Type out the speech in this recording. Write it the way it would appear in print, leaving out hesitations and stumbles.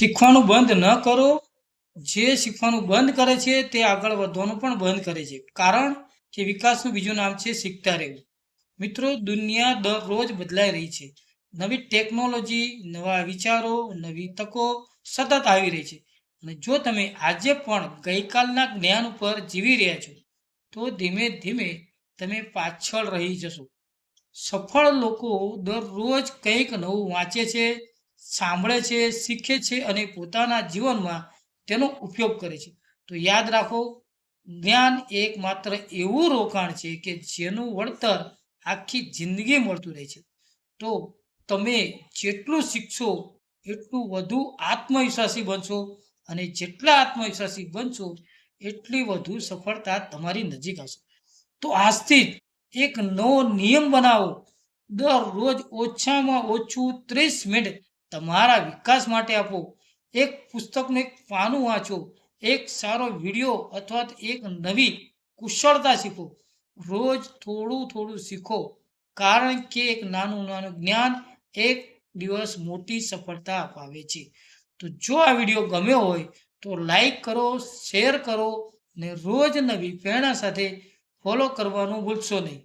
શીખવાનું બંધ ન કરો. જે શીખવાનું બંધ કરે છે તે આગળ વધવાનું પણ બંધ કરે છે. કારણ કે વિકાસનું બીજું નામ છે શીખતા રહેવું. મિત્રો, દુનિયા દરરોજ બદલાઈ રહી છે. નવી ટેકનોલોજી, નવા વિચારો, નવી તકો સતત આવી રહી છે. અને જો તમે આજે પણ ગઈકાલના જ્ઞાન ઉપર જીવી રહ્યા છો તો ધીમે ધીમે તમે પાછળ રહી જશો. સફળ લોકો દરરોજ કંઈક નવું વાંચે છે, સાંભળે છે, શીખે છે અને પોતાના જીવનમાં તેનો ઉપયોગ કરે છે. તો યાદ રાખો, જ્ઞાન એકમાત્ર એવું રોકાણ છે કે જેનું વળતર આખી જિંદગી મળતું રહે છે. તો તમે જેટલું શીખશો એટલું વધુ આત્મવિશ્વાસી બનશો, અને જેટલા આત્મવિશ્વાસી બનશો એટલી વધુ સફળતા તમારી નજીક આવશે. તો આજથી જ એક નવો નિયમ બનાવો. દરરોજ ઓછામાં ઓછું 30 મિનિટ તમારા વિકાસ માટે આપો. એક પુસ્તકનું એક પાનું વાંચો, એક સારો વિડીયો અથવા તો એક નવી કુશળતા શીખો. રોજ થોડું થોડું શીખો, કારણ કે એક નાનું નાનું જ્ઞાન એક દિવસ મોટી સફળતા અપાવે છે. તો જો આ વિડીયો ગમ્યો હોય તો લાઈક કરો, શેર કરો, ને રોજ નવી પ્રેરણા સાથે ફોલો કરવાનું ભૂલશો નહીં.